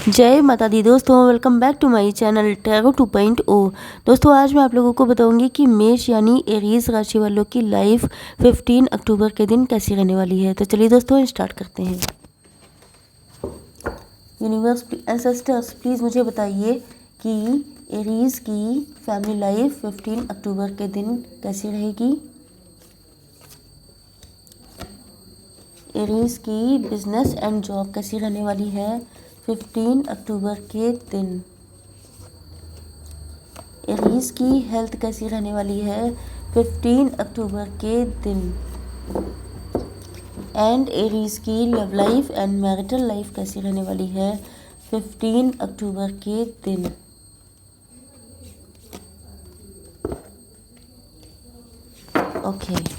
जय माता दी दोस्तों, welcome back to my channel tarot 2.0। दोस्तों आज मैं आप लोगों को बताऊंगी कि मेष यानी एरीज राशि वालों की लाइफ 15 अक्टूबर के दिन कैसी रहने वाली है। तो चलिए दोस्तों स्टार्ट करते हैं। यूनिवर्स एंसेस्टर्स प्लीज़ मुझे बताइए कि एरीज की फैमिली लाइफ 15 अक्टूबर के दिन कैसी रहेगी। एरीज की बिजनेस एंड जॉब कैसी रहने वाली है 15 अक्टूबर के दिन। एरीज की हेल्थ कैसी रहने वाली है 15 अक्टूबर के दिन। एंड एरीज की love life and marital life कैसी रहने वाली है 15 अक्टूबर के दिन। ओके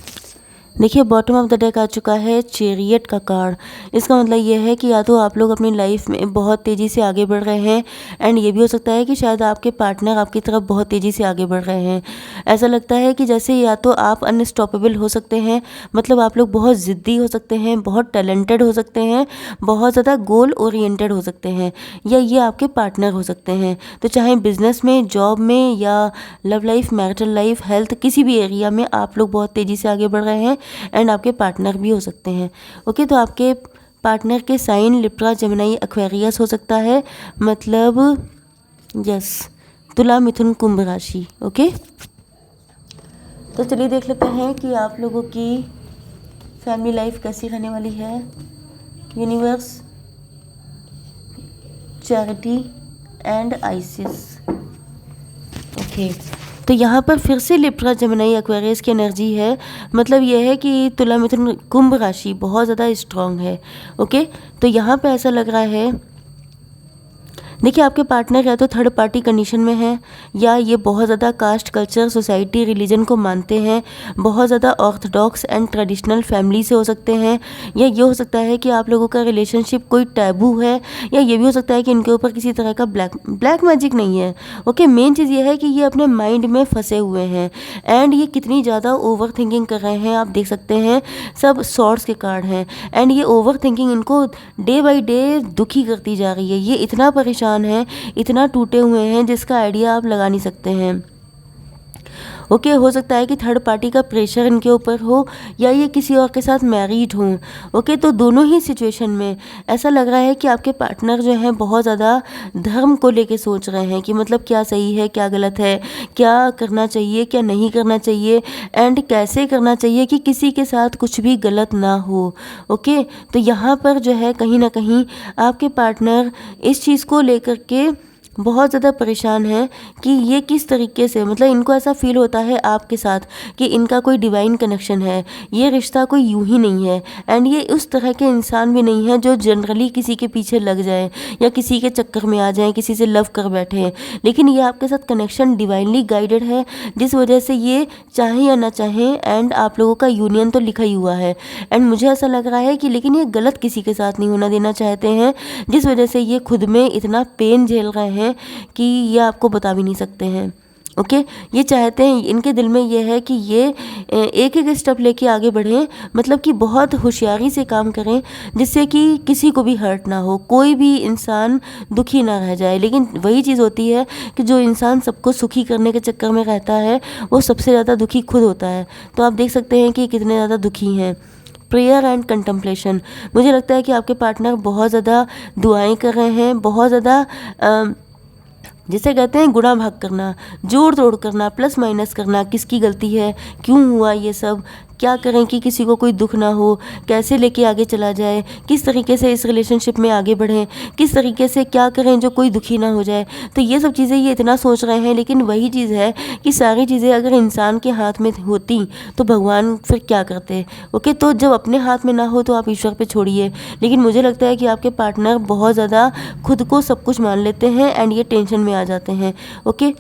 देखिए, बॉटम ऑफ द डेक आ चुका है चैरियट का कार्ड। इसका मतलब ये है कि या तो आप लोग अपनी लाइफ में बहुत तेज़ी से आगे बढ़ रहे हैं एंड ये भी हो सकता है कि शायद आपके पार्टनर आपकी तरफ बहुत तेज़ी से आगे बढ़ रहे हैं। ऐसा लगता है कि जैसे या तो आप अनस्टॉपेबल हो सकते हैं, मतलब आप लोग बहुत ज़िद्दी हो सकते हैं, बहुत टैलेंटेड हो सकते हैं, बहुत ज़्यादा गोल ओरिएंटेड हो सकते हैं, या ये आपके पार्टनर हो सकते हैं। तो चाहे बिजनेस में, जॉब में, या love life, marital life, health, किसी भी एरिया में आप लोग बहुत तेज़ी से आगे बढ़ रहे हैं एंड आपके पार्टनर भी हो सकते हैं। ओके, तो आपके पार्टनर के साइन लिब्रा, जेमिनी, एक्वेरियस हो सकता है, मतलब यस तुला, मिथुन, कुंभ राशि। ओके, तो चलिए देख लेते हैं कि आप लोगों की फैमिली लाइफ कैसी रहने वाली है। Universe, charity and ISIS. Okay, तो यहाँ पर फिर से लिब्रा, जेमिनी, एक्वेरियस की एनर्जी है। मतलब यह है कि तुला, मिथुन, कुंभ राशि बहुत ज़्यादा स्ट्रांग है। ओके, तो यहाँ पे ऐसा लग रहा है, देखिए आपके पार्टनर या तो थर्ड पार्टी कंडीशन में है, या ये बहुत ज़्यादा कास्ट, कल्चर, सोसाइटी, रिलीजन को मानते हैं, बहुत ज़्यादा ऑर्थोडॉक्स एंड ट्रेडिशनल फैमिली से हो सकते हैं, या ये हो सकता है कि आप लोगों का रिलेशनशिप कोई टैबू है, या ये भी हो सकता है कि इनके ऊपर किसी तरह का ब्लैक मैजिक नहीं है। ओके, मेन चीज़ ये है कि ये अपने माइंड में फंसे हुए हैं एंड ये कितनी ज़्यादा ओवर थिंकिंग कर रहे हैं। आप देख सकते हैं सब सॉर्ड्स के कार्ड हैं एंड ये ओवर थिंकिंग इनको डे बाई डे दुखी करती जा रही है। ये इतना परेशान है, इतना टूटे हुए हैं जिसका आइडिया आप लगा नहीं सकते हैं। ओके, हो सकता है कि थर्ड पार्टी का प्रेशर इनके ऊपर हो, या ये किसी और के साथ मैरिड हों। ओके, तो दोनों ही सिचुएशन में ऐसा लग रहा है कि आपके पार्टनर जो हैं बहुत ज़्यादा धर्म को लेके सोच रहे हैं कि मतलब क्या सही है, क्या गलत है, क्या करना चाहिए, क्या नहीं करना चाहिए, एंड कैसे करना चाहिए कि किसी के साथ कुछ भी गलत ना हो। ओके, तो यहाँ पर जो है कहीं ना कहीं आपके पार्टनर इस चीज़ को लेकर के बहुत ज़्यादा परेशान है कि ये किस तरीके से, मतलब इनको ऐसा फील होता है आपके साथ कि इनका कोई डिवाइन कनेक्शन है, ये रिश्ता कोई यूं ही नहीं है एंड ये उस तरह के इंसान भी नहीं है जो जनरली किसी के पीछे लग जाए या किसी के चक्कर में आ जाए, किसी से लव कर बैठे हैं। लेकिन ये आपके साथ कनेक्शन डिवाइनली गाइडेड है, जिस वजह से ये चाहें या ना चाहें एंड आप लोगों का यूनियन तो लिखा ही हुआ है। एंड मुझे ऐसा लग रहा है कि लेकिन ये गलत किसी के साथ नहीं होना देना चाहते हैं, जिस वजह से ये खुद में इतना पेन झेल रहे हैं कि ये आपको बता भी नहीं सकते हैं। ओके, ये चाहते हैं, इनके दिल में ये है कि ये एक एक स्टेप लेके आगे बढ़ें, मतलब कि बहुत होशियारी से काम करें जिससे कि किसी को भी हर्ट ना हो, कोई भी इंसान दुखी ना रह जाए। लेकिन वही चीज़ होती है कि जो इंसान सबको सुखी करने के चक्कर में रहता है वो सबसे ज़्यादा दुखी खुद होता है। तो आप देख सकते हैं कि कितने ज़्यादा दुखी हैं। प्रेयर एंड कंटम्पलेशन, मुझे लगता है कि आपके पार्टनर बहुत ज़्यादा दुआएं कर रहे हैं, बहुत ज़्यादा जिसे कहते हैं गुणा भाग करना, जोड़ तोड़ करना, प्लस माइनस करना, किसकी गलती है, क्यों हुआ ये सब, क्या करें कि किसी को कोई दुख ना हो, कैसे लेके आगे चला जाए, किस तरीके से इस रिलेशनशिप में आगे बढ़ें, किस तरीके से क्या करें जो कोई दुखी ना हो जाए। तो ये सब चीज़ें ये इतना सोच रहे हैं। लेकिन वही चीज़ है कि सारी चीज़ें अगर इंसान के हाथ में होती तो भगवान फिर क्या करते। ओके, तो जब अपने हाथ में ना हो तो आप ईश्वर पे छोड़िए। लेकिन मुझे लगता है कि आपके पार्टनर बहुत ज़्यादा खुद को सब कुछ मान लेते हैं एंड ये टेंशन में आ जाते हैं। ओके,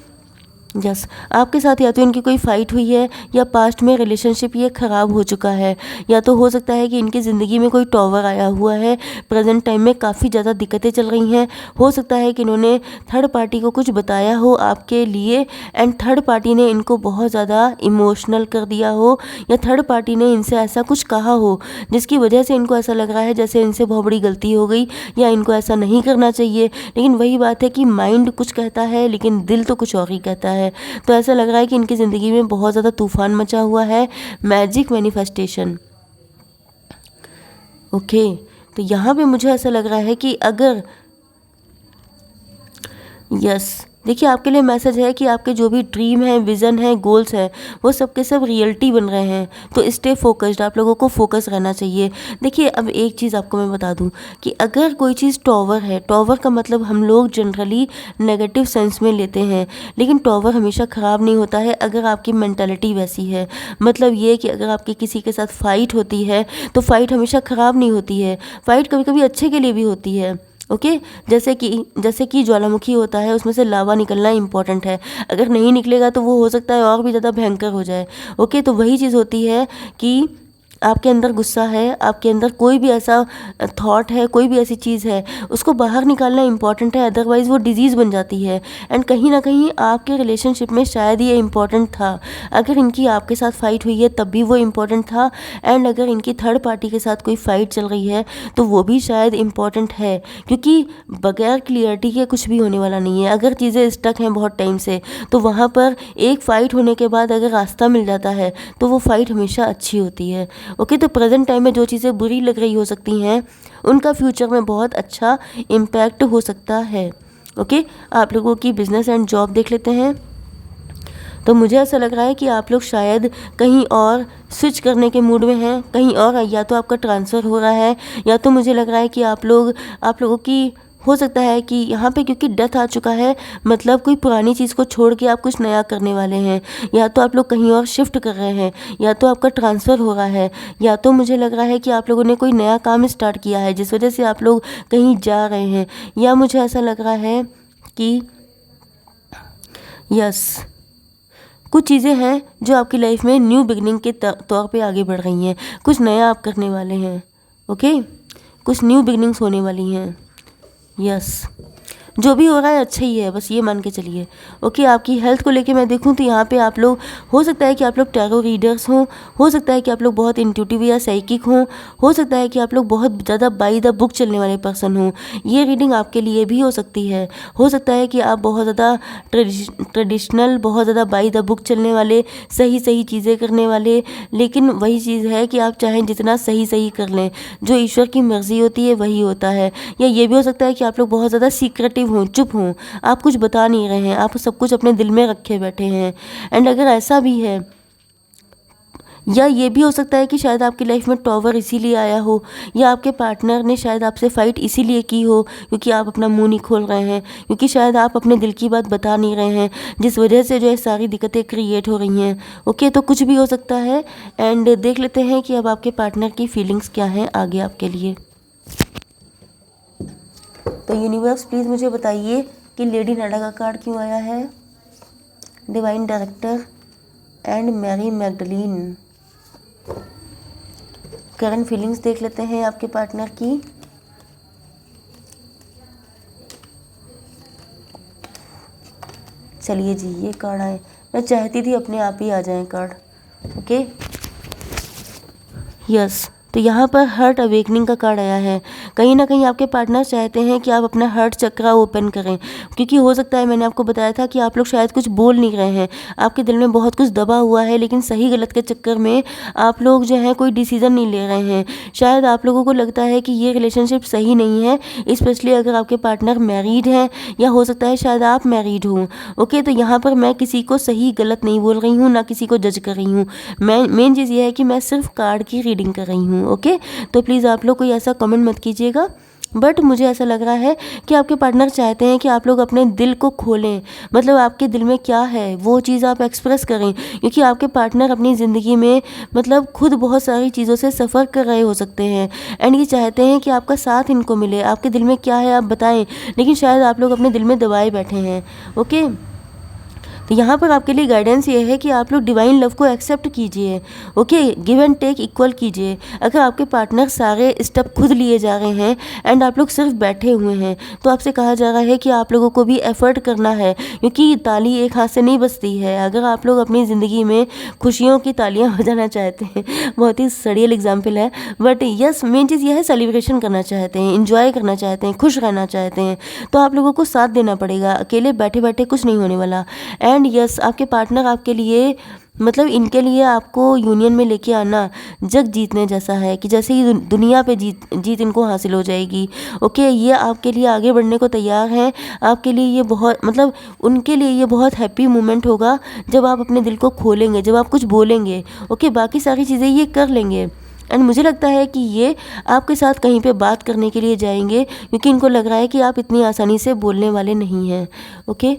यस, आपके साथ या तो इनकी कोई फ़ाइट हुई है या पास्ट में रिलेशनशिप ये ख़राब हो चुका है, या तो हो सकता है कि इनकी ज़िंदगी में कोई टॉवर आया हुआ है। प्रेजेंट टाइम में काफ़ी ज़्यादा दिक्कतें चल रही हैं। हो सकता है कि इन्होंने थर्ड पार्टी को कुछ बताया हो आपके लिए, एंड थर्ड पार्टी ने इनको बहुत ज़्यादा इमोशनल कर दिया हो, या थर्ड पार्टी ने इनसे ऐसा कुछ कहा हो जिसकी वजह से इनको ऐसा लग रहा है जैसे इनसे बहुत बड़ी गलती हो गई, या इनको ऐसा नहीं करना चाहिए। लेकिन वही बात है कि माइंड कुछ कहता है लेकिन दिल तो कुछ और ही कहता है। तो ऐसा लग रहा है कि इनकी ज़िंदगी में बहुत ज़्यादा तूफान मचा हुआ है। Magic manifestation. ओके, तो यहाँ पे मुझे ऐसा लग रहा है कि अगर यस, देखिए आपके लिए मैसेज है कि आपके जो भी ड्रीम है, विज़न है, गोल्स हैं, वो सब के सब रियलिटी बन रहे हैं। तो स्टे फोकस्ड, आप लोगों को फोकस रहना चाहिए। देखिए अब एक चीज़ आपको मैं बता दूं कि अगर कोई चीज़ टॉवर है, टॉवर का मतलब हम लोग जनरली नेगेटिव सेंस में लेते हैं, लेकिन टॉवर हमेशा ख़राब नहीं होता है अगर आपकी मेंटालिटी वैसी है। मतलब ये कि अगर आपकी किसी के साथ फ़ाइट होती है तो फ़ाइट हमेशा ख़राब नहीं होती है, फ़ाइट कभी कभी अच्छे के लिए भी होती है। ओके, जैसे कि ज्वालामुखी होता है, उसमें से लावा निकलना इम्पॉर्टेंट है। अगर नहीं निकलेगा तो वो हो सकता है और भी ज़्यादा भयंकर हो जाए। ओके, तो वही चीज़ होती है कि आपके अंदर गुस्सा है, आपके अंदर कोई भी ऐसा थॉट है, कोई भी ऐसी चीज़ है, उसको बाहर निकालना इम्पॉर्टेंट है, अदरवाइज़ वो डिजीज़ बन जाती है। एंड कहीं ना कहीं आपके रिलेशनशिप में शायद ये इम्पॉर्टेंट था। अगर इनकी आपके साथ फ़ाइट हुई है तब भी वो इम्पॉर्टेंट था, एंड अगर इनकी थर्ड पार्टी के साथ कोई फ़ाइट चल रही है तो वो भी शायद इम्पॉर्टेंट है, क्योंकि बगैर क्लियरिटी के कुछ भी होने वाला नहीं है। अगर चीज़ें स्टक हैं बहुत टाइम से, तो वहाँ पर एक फ़ाइट होने के बाद अगर रास्ता मिल जाता है तो वो फ़ाइट हमेशा अच्छी होती है। ओके, तो प्रेजेंट टाइम में जो चीज़ें बुरी लग रही हो सकती हैं, उनका फ्यूचर में बहुत अच्छा इम्पैक्ट हो सकता है। ओके, आप लोगों की बिजनेस एंड जॉब देख लेते हैं। तो मुझे ऐसा लग रहा है कि आप लोग शायद कहीं और स्विच करने के मूड में हैं, कहीं और, या तो आपका ट्रांसफ़र हो रहा है, या तो मुझे लग रहा है कि आप लोगों की हो सकता है कि यहाँ पे क्योंकि डेथ आ चुका है, मतलब कोई पुरानी चीज़ को छोड़ के आप कुछ नया करने वाले हैं, या तो आप लोग कहीं और शिफ्ट कर रहे हैं, या तो आपका ट्रांसफ़र हो रहा है, या तो मुझे लग रहा है कि आप लोगों ने कोई नया काम स्टार्ट किया है जिस वजह से आप लोग कहीं जा रहे हैं, या मुझे ऐसा लग रहा है कि यस, कुछ चीज़ें हैं जो आपकी लाइफ में न्यू बिगनिंग के तौर पे आगे बढ़ रही हैं। कुछ नया आप करने वाले हैं। ओके, कुछ न्यू बिगनिंग्स होने वाली हैं। यस, जो भी हो रहा है अच्छा ही है, बस ये मान के चलिए। ओके, आपकी हेल्थ को लेके मैं देखूं तो यहाँ पे आप लोग, हो सकता है कि आप लोग टैरो रीडर्स हों, हो सकता है कि आप लोग बहुत इंट्यूटिव या साइकिक हों, हो सकता है कि आप लोग बहुत ज़्यादा बाई द बुक चलने वाले पर्सन हों। ये रीडिंग आपके लिए भी हो सकती है। हो सकता है कि आप बहुत ज़्यादा ट्रेडिशनल, बहुत ज़्यादा बाई द बुक चलने वाले, सही सही चीज़ें करने वाले, लेकिन वही चीज़ है कि आप चाहें जितना सही सही कर लें, जो ईश्वर की मर्ज़ी होती है वही होता है। या ये भी हो सकता है कि आप लोग बहुत ज़्यादा सीक्रेटिव हों, चुप हों, आप कुछ बता नहीं रहे हैं, आप सब कुछ अपने दिल में रखे बैठे हैं। एंड अगर ऐसा भी है, या ये भी हो सकता है कि शायद आपकी लाइफ में टॉवर इसीलिए आया हो, या आपके पार्टनर ने शायद आपसे फ़ाइट इसीलिए की हो क्योंकि आप अपना मुंह नहीं खोल रहे हैं, क्योंकि शायद आप अपने दिल की बात बता नहीं रहे हैं, जिस वजह से जो है सारी दिक्कतें क्रिएट हो रही हैं। ओके, तो कुछ भी हो सकता है। एंड देख लेते हैं कि अब आपके पार्टनर की फीलिंग्स क्या हैं आगे आपके लिए। तो यूनिवर्स प्लीज़ मुझे बताइए कि लेडी नाडा का कार्ड क्यों आया है, divine director and Mary Magdalene. Current feelings देख लेते हैं आपके पार्टनर की। चलिए जी, ये कार्ड आए, मैं चाहती थी अपने आप ही आ जाएं कार्ड। ओके, यस, तो यहाँ पर हर्ट अवेकनिंग का कार्ड आया है। कहीं ना कहीं आपके पार्टनर चाहते हैं कि आप अपना हर्ट चक्रा ओपन करें, क्योंकि हो सकता है, मैंने आपको बताया था कि आप लोग शायद कुछ बोल नहीं रहे हैं, आपके दिल में बहुत कुछ दबा हुआ है, लेकिन सही गलत के चक्कर में आप लोग जो है कोई डिसीज़न नहीं ले रहे हैं। शायद आप लोगों को लगता है कि ये रिलेशनशिप सही नहीं है, स्पेशली अगर आपके पार्टनर मैरिड हैं, या हो सकता है शायद आप मैरिड हों। ओके, तो यहाँ पर मैं किसी को सही गलत नहीं बोल रही हूँ, ना किसी को जज कर रही हूँ। मेन चीज़ ये है कि मैं सिर्फ कार्ड की रीडिंग कर रही हूँ। ओके, तो प्लीज़ आप लोग कोई ऐसा कमेंट मत कीजिएगा, बट मुझे ऐसा लग रहा है कि आपके पार्टनर चाहते हैं कि आप लोग अपने दिल को खोलें, मतलब आपके दिल में क्या है वो चीज़ आप एक्सप्रेस करें, क्योंकि आपके पार्टनर अपनी ज़िंदगी में मतलब खुद बहुत सारी चीज़ों से सफ़र कर रहे हो सकते हैं, एंड ये चाहते हैं कि आपका साथ इनको मिले, आपके दिल में क्या है आप बताएं, लेकिन शायद आप लोग अपने दिल में दबाए बैठे हैं। ओके, तो यहाँ पर आपके लिए गाइडेंस ये है कि आप लोग डिवाइन लव को एक्सेप्ट कीजिए, okay, give and take equal कीजिए। अगर आपके पार्टनर सारे स्टेप खुद लिए जा रहे हैं एंड आप लोग सिर्फ बैठे हुए हैं, तो आपसे कहा जा रहा है कि आप लोगों को भी एफर्ट करना है, क्योंकि ताली एक हाथ से नहीं बजती है। अगर आप लोग अपनी ज़िंदगी में खुशियों की तालियां बजाना चाहते हैं, बहुत ही सड़ियल एग्जाम्पल है, बट यस, मेन चीज़ यह है सेलिब्रेशन करना चाहते हैं, इंजॉय करना चाहते हैं, खुश रहना चाहते हैं, तो आप लोगों को साथ देना पड़ेगा। अकेले बैठे बैठे कुछ नहीं होने वाला। एंड यस, आपके पार्टनर आपके लिए, मतलब इनके लिए आपको यूनियन में लेके आना जग जीतने जैसा है, कि जैसे ही दुनिया पे जीत इनको हासिल हो जाएगी। ओके, ये आपके लिए आगे बढ़ने को तैयार हैं। आपके लिए ये बहुत, मतलब उनके लिए ये बहुत हैप्पी मोमेंट होगा जब आप अपने दिल को खोलेंगे, जब आप कुछ बोलेंगे। ओके, बाकी सारी चीज़ें ये कर लेंगे। एंड मुझे लगता है कि ये आपके साथ कहीं पे बात करने के लिए जाएंगे, क्योंकि इनको लग रहा है कि आप इतनी आसानी से बोलने वाले नहीं हैं। ओके,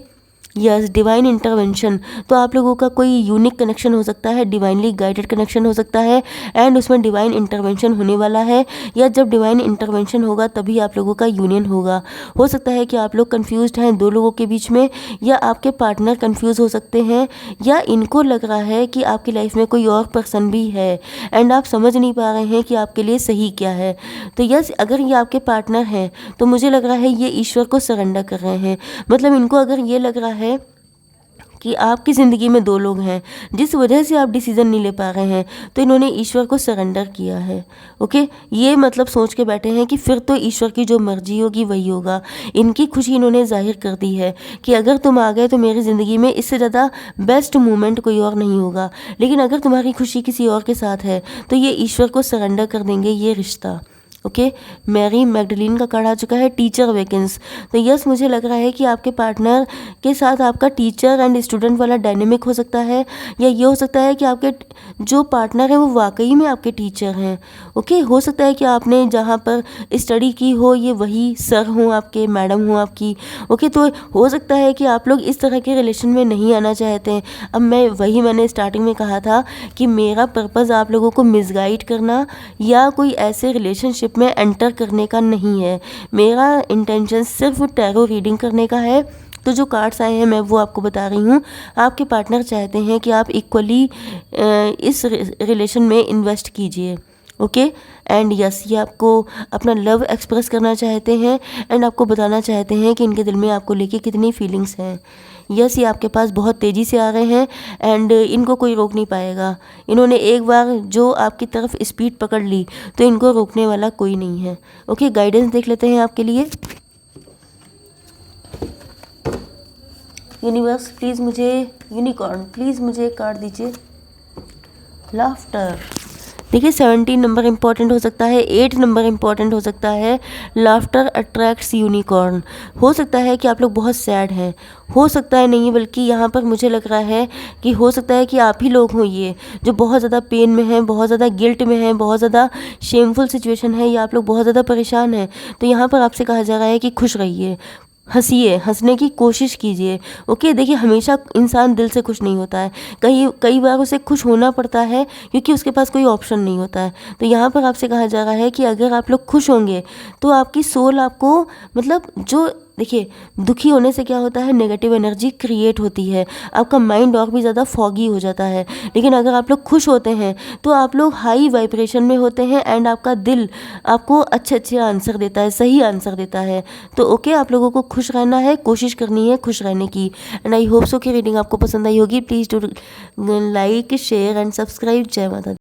यस, डिवाइन इंटरवेंशन, तो आप लोगों का कोई यूनिक कनेक्शन हो सकता है, डिवाइनली गाइडेड कनेक्शन हो सकता है, एंड उसमें डिवाइन इंटरवेंशन होने वाला है। या जब डिवाइन इंटरवेंशन होगा तभी आप लोगों का यूनियन होगा। हो सकता है कि आप लोग कंफ्यूज्ड हैं दो लोगों के बीच में, या आपके पार्टनर कंफ्यूज हो सकते हैं, या इनको लग रहा है कि आपकी लाइफ में कोई और पर्सन भी है एंड आप समझ नहीं पा रहे हैं कि आपके लिए सही क्या है। तो यस, अगर ये आपके पार्टनर हैं तो मुझे लग रहा है ये ईश्वर को सरेंडर कर रहे हैं। मतलब इनको अगर ये लग रहा है कि आपकी ज़िंदगी में दो लोग हैं जिस वजह से आप डिसीज़न नहीं ले पा रहे हैं, तो इन्होंने ईश्वर को सरेंडर किया है। ओके, ये मतलब सोच के बैठे हैं कि फिर तो ईश्वर की जो मर्जी होगी वही होगा। इनकी खुशी इन्होंने जाहिर कर दी है कि अगर तुम आ गए तो मेरी ज़िंदगी में इससे ज़्यादा बेस्ट मोमेंट कोई और नहीं होगा। लेकिन अगर तुम्हारी खुशी किसी और के साथ है तो ये ईश्वर को सरेंडर कर देंगे ये रिश्ता। ओके, मैरी मैगडलीन का कार्ड आ चुका है, टीचर वेकेंस। तो यस, मुझे लग रहा है कि आपके पार्टनर के साथ आपका टीचर एंड स्टूडेंट वाला डायनेमिक हो सकता है, या ये हो सकता है कि आपके जो पार्टनर हैं वो वाकई में आपके टीचर हैं। ओके, हो सकता है कि आपने जहाँ पर स्टडी की हो ये वही सर हों आपके, मैडम हों आपकी। ओके, तो हो सकता है कि आप लोग इस तरह के रिलेशन में नहीं आना चाहते हैं। अब मैंने स्टार्टिंग में कहा था कि मेरा पर्पज़ आप लोगों को मिसगाइड करना या कोई ऐसे रिलेशनशिप में एंटर करने का नहीं है। मेरा इंटेंशन सिर्फ टैरो रीडिंग करने का है। तो जो कार्ड्स आए हैं मैं वो आपको बता रही हूँ। आपके पार्टनर चाहते हैं कि आप इक्वली इस रिलेशन में इन्वेस्ट कीजिए। ओके, एंड यस, ये आपको अपना लव एक्सप्रेस करना चाहते हैं एंड आपको बताना चाहते हैं कि इनके दिल में आपको लेके कितनी फीलिंग्स हैं। यस, ये आपके पास बहुत तेज़ी से आ रहे हैं एंड इनको कोई रोक नहीं पाएगा। इन्होंने एक बार जो आपकी तरफ स्पीड पकड़ ली तो इनको रोकने वाला कोई नहीं है। ओके, गाइडेंस देख लेते हैं आपके लिए। यूनिवर्स प्लीज़ मुझे, यूनिकॉर्न प्लीज़ मुझे एक कार्ड दीजिए। लाफ्टर, देखिए 17 नंबर इम्पॉर्टेंट हो सकता है, 8 नंबर इम्पॉर्टेंट हो सकता है। Laughter attracts unicorn. हो सकता है कि आप लोग बहुत सैड हैं, हो सकता है नहीं, बल्कि यहाँ पर मुझे लग रहा है कि हो सकता है कि आप ही लोग हों ये जो बहुत ज़्यादा पेन में हैं, बहुत ज़्यादा गिल्ट में हैं, बहुत ज़्यादा शेमफुल सिचुएशन है, या आप लोग बहुत ज़्यादा परेशान हैं। तो यहाँ पर आपसे कहा जा रहा है कि खुश रहिए, हंसिए, हंसने की कोशिश कीजिए। ओके, देखिए हमेशा इंसान दिल से खुश नहीं होता है, कई बार उसे खुश होना पड़ता है क्योंकि उसके पास कोई ऑप्शन नहीं होता है। तो यहाँ पर आपसे कहा जा रहा है कि अगर आप लोग खुश होंगे तो आपकी सोल आपको, मतलब जो देखिए दुखी होने से क्या होता है, नेगेटिव एनर्जी क्रिएट होती है, आपका माइंड और भी ज़्यादा फॉगी हो जाता है। लेकिन अगर आप लोग खुश होते हैं तो आप लोग हाई वाइब्रेशन में होते हैं एंड आपका दिल आपको अच्छे अच्छे आंसर देता है, सही आंसर देता है। तो ओके, आप लोगों को खुश रहना है, कोशिश करनी है खुश रहने की। एंड आई होप सो कि रीडिंग आपको पसंद आई होगी। Please do like, share and subscribe. जय माता दी।